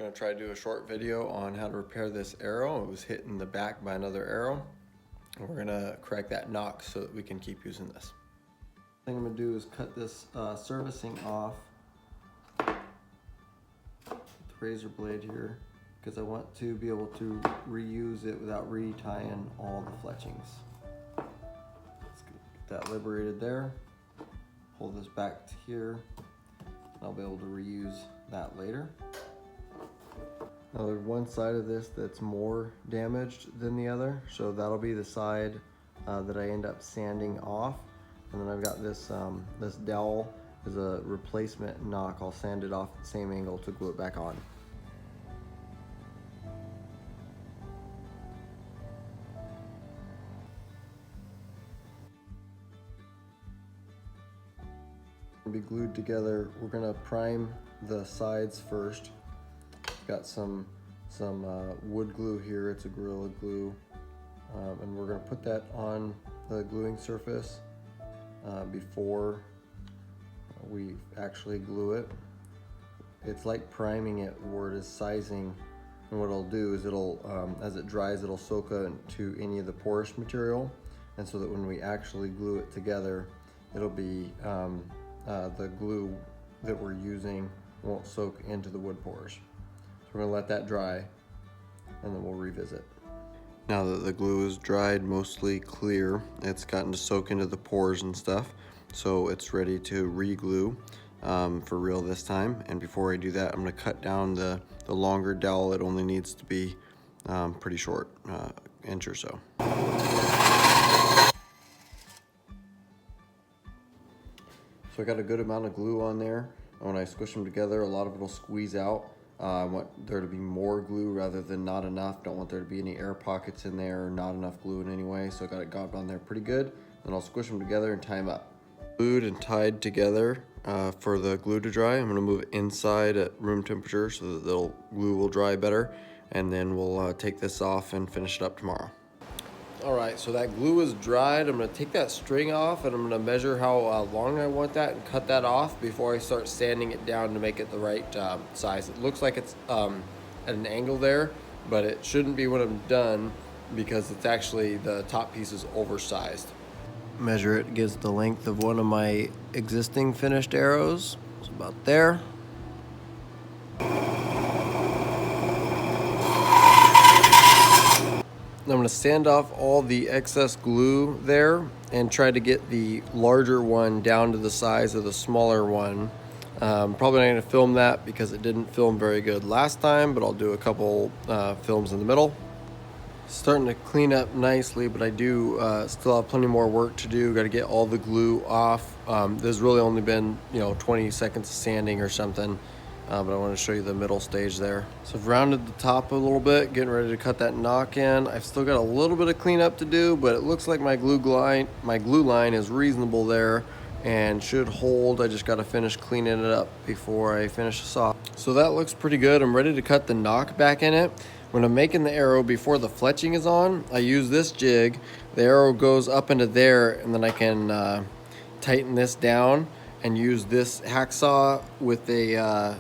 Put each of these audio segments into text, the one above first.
Gonna try to do a short video on how to repair this arrow. It was hit in the back by another arrow. And we're gonna correct that knock so that we can keep using this. The thing I'm gonna do is cut this servicing off with the razor blade here because I want to be able to reuse it without retying all the fletchings. Let's get that liberated there. Pull this back to here. And I'll be able to reuse that later. Now there's one side of this that's more damaged than the other, so that'll be the side that I end up sanding off. And then I've got this this dowel as a replacement knock. I'll sand it off at the same angle to glue it back on. Be glued together. We're gonna prime the sides first. Got some wood glue here. It's a Gorilla Glue, and we're gonna put that on the gluing surface before we actually glue it. It's like priming it where it is sizing, and what it'll do is it'll as it dries, it'll soak into any of the porous material, and so that when we actually glue it together, it'll be the glue that we're using won't soak into the wood pores. So we're gonna let that dry and then we'll revisit. Now that the glue is dried, mostly clear, it's gotten to soak into the pores and stuff, so it's ready to re-glue for real this time. And before I do that, I'm gonna cut down the longer dowel. It only needs to be pretty short, inch or so. So I got a good amount of glue on there. And when I squish them together, a lot of it will squeeze out. I want there to be more glue rather than not enough. Don't want there to be any air pockets in there or not enough glue in any way. So I got it gobbed on there pretty good. Then I'll squish them together and tie them up. Glued and tied together for the glue to dry. I'm gonna move it inside at room temperature so that the glue will dry better. And then we'll take this off and finish it up tomorrow. All right, so that glue is dried. I'm gonna take that string off and I'm gonna measure how long I want that and cut that off before I start sanding it down to make it the right size. It looks like it's at an angle there, but it shouldn't be when I'm done because it's actually, the top piece is oversized. Measure it gives the length of one of my existing finished arrows. It's about there. I'm going to sand off all the excess glue there and try to get the larger one down to the size of the smaller one. Probably not going to film that because it didn't film very good last time, but I'll do a couple films in the middle. Starting to clean up nicely, but I do still have plenty more work to do. Got to get all the glue off. There's really only been 20 seconds of sanding or something. But I want to show you the middle stage there. So I've rounded the top a little bit, getting ready to cut that knock in. I've still got a little bit of cleanup to do, but it looks like my glue line is reasonable there and should hold. I just got to finish cleaning it up before I finish this off. So that looks pretty good. I'm ready to cut the knock back in it. When I'm making the arrow before the fletching is on, I use this jig. The arrow goes up into there, and then I can tighten this down and use this hacksaw with a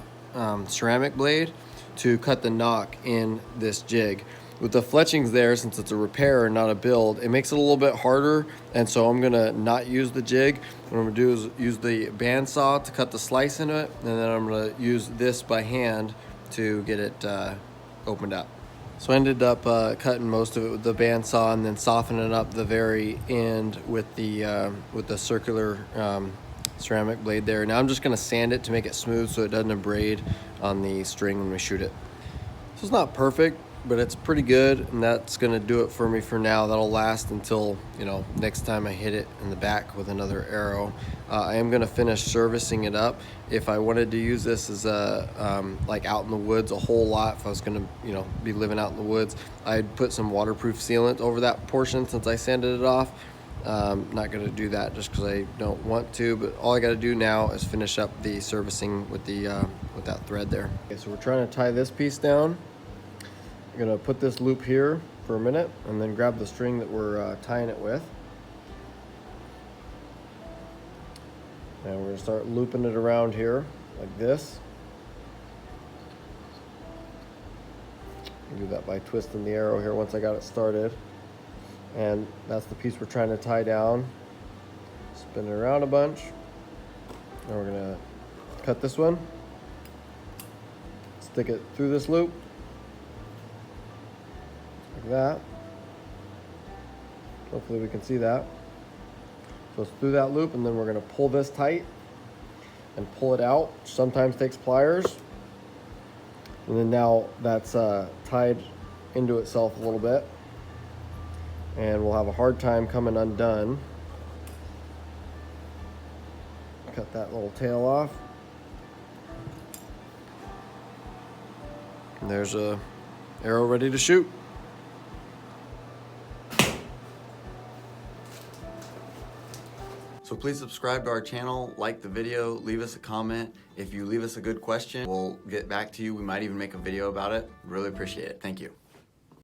ceramic blade to cut the knock in this jig. With the fletchings there, since it's a repair and not a build, it makes it a little bit harder, and so I'm gonna not use the jig. What I'm gonna do is use the bandsaw to cut the slice in it, and then I'm gonna use this by hand to get it opened up. So I ended up cutting most of it with the bandsaw and then softening up the very end with the circular ceramic blade there. Now I'm just going to sand it to make it smooth so it doesn't abrade on the string when we shoot it. So it's not perfect, but it's pretty good, and that's going to do it for me for now. That'll last until next time I hit it in the back with another arrow. I am going to finish servicing it up. If I wanted to use this as a like out in the woods a whole lot, if I was going to be living out in the woods, I'd put some waterproof sealant over that portion since I sanded it off. Not going to do that just because I don't want to, but all I got to do now is finish up the servicing with that thread there. Okay, so we're trying to tie this piece down. I'm going to put this loop here for a minute and then grab the string that we're tying it with. And we're going to start looping it around here like this. Do that by twisting the arrow here once I got it started. And that's the piece we're trying to tie down. Spin it around a bunch. And we're gonna cut this one. Stick it through this loop. Like that. Hopefully we can see that. So it's through that loop, and then we're gonna pull this tight and pull it out. Sometimes takes pliers. And then now that's tied into itself a little bit. And we'll have a hard time coming undone. Cut that little tail off. And there's a arrow ready to shoot. So please subscribe to our channel, like the video, leave us a comment. If you leave us a good question, we'll get back to you. We might even make a video about it. Really appreciate it. Thank you.